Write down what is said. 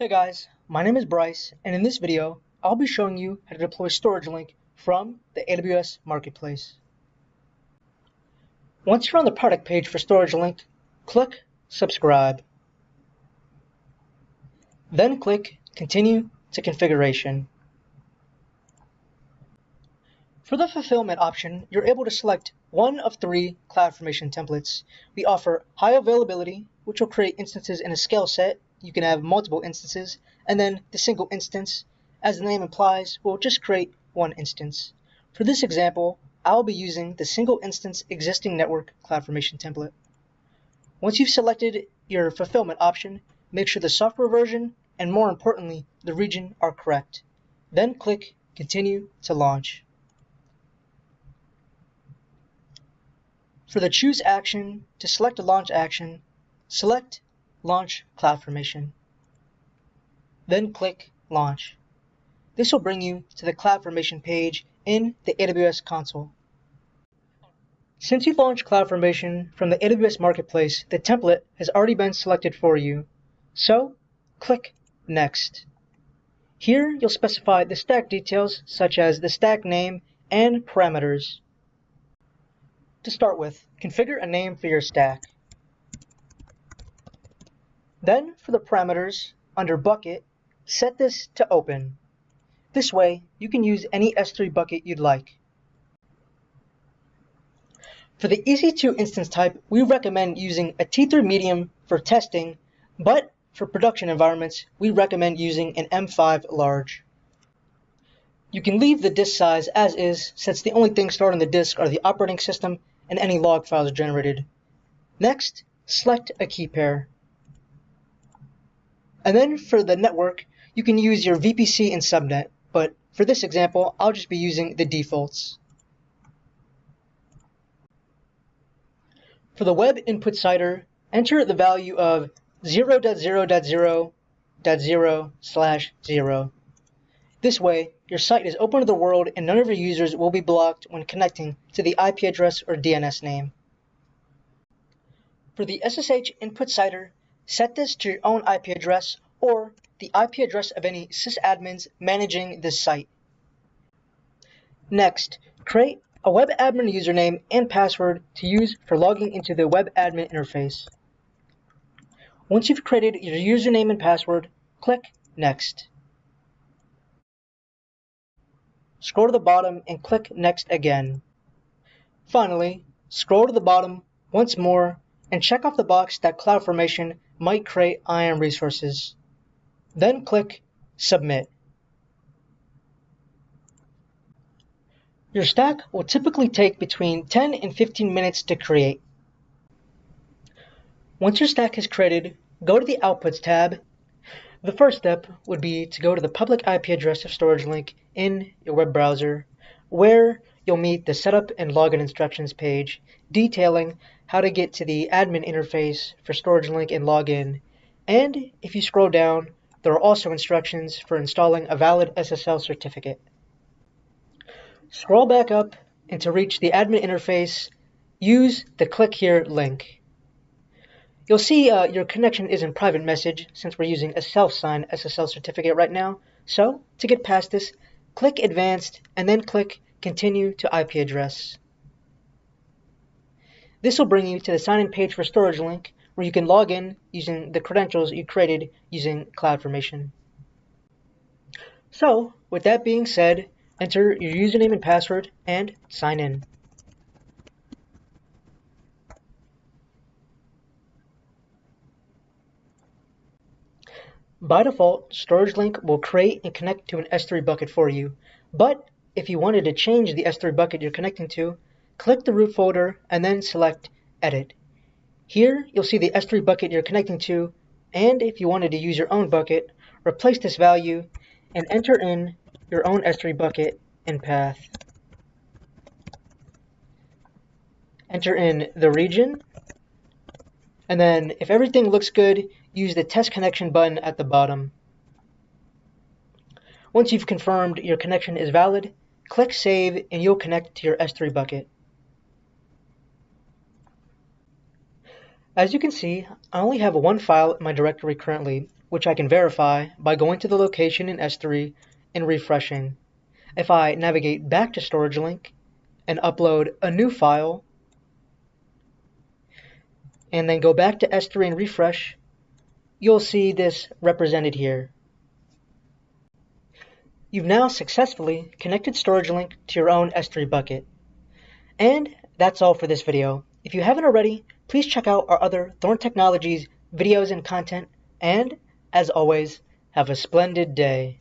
Hey guys, my name is Bryce, and in this video, I'll be showing you how to deploy StorageLink from the AWS Marketplace. Once you're on the product page for StorageLink, click Subscribe. Then click Continue to Configuration. For the fulfillment option, you're able to select one of three CloudFormation templates. We offer high availability, which will create instances in a scale set. You can have multiple instances, and then the single instance, as the name implies, will just create one instance. For this example, I'll be using the single instance existing network CloudFormation template. Once you've selected your fulfillment option, make sure the software version and more importantly, the region are correct. Then click Continue to Launch. For the Choose action, to select a launch action, select Launch CloudFormation. Then click Launch. This will bring you to the CloudFormation page in the AWS console. Since you've launched CloudFormation from the AWS Marketplace, the template has already been selected for you. So, click Next. Here, you'll specify the stack details such as the stack name and parameters. To start with, configure a name for your stack. Then, for the parameters, under Bucket, set this to Open. This way, you can use any S3 bucket you'd like. For the EC2 instance type, we recommend using a T3 medium for testing, but for production environments, we recommend using an M5 large. You can leave the disk size as is, since the only things stored on the disk are the operating system and any log files generated. Next, select a key pair. And then for the network, you can use your VPC and subnet, but for this example, I'll just be using the defaults. For the web input CIDR, enter the value of 0.0.0.0/0. This way, your site is open to the world and none of your users will be blocked when connecting to the IP address or DNS name. For the SSH input CIDR, set this to your own IP address or the IP address of any sysadmins managing this site. Next, create a web admin username and password to use for logging into the web admin interface. Once you've created your username and password, click Next. Scroll to the bottom and click Next again. Finally, scroll to the bottom once more and check off the box that CloudFormation might create IAM resources. Then click Submit. Your stack will typically take between 10 and 15 minutes to create. Once your stack is created, go to the Outputs tab. The first step would be to go to the public IP address of StorageLink in your web browser, where you'll meet the Setup and Login Instructions page detailing how to get to the admin interface for StorageLink and login. And if you scroll down, there are also instructions for installing a valid SSL certificate. Scroll back up, and to reach the admin interface, use the Click Here link. You'll see your connection is in private message since we're using a self-signed SSL certificate right now. So, to get past this, click Advanced and then click Continue to IP address. This will bring you to the sign-in page for StorageLink, where you can log in using the credentials you created using CloudFormation. So, with that being said, enter your username and password and sign in. By default, StorageLink will create and connect to an S3 bucket for you, but if you wanted to change the S3 bucket you're connecting to, click the root folder and then select Edit. Here, you'll see the S3 bucket you're connecting to, and if you wanted to use your own bucket, replace this value and enter in your own S3 bucket and path. Enter in the region, and then if everything looks good, use the Test Connection button at the bottom. Once you've confirmed your connection is valid, click Save and you'll connect to your S3 bucket. As you can see, I only have one file in my directory currently, which I can verify by going to the location in S3 and refreshing. If I navigate back to StorageLink and upload a new file, and then go back to S3 and refresh, you'll see this represented here. You've now successfully connected StorageLink to your own S3 bucket. And that's all for this video. If you haven't already, please check out our other Thorn Technologies videos and content, and, as always, have a splendid day.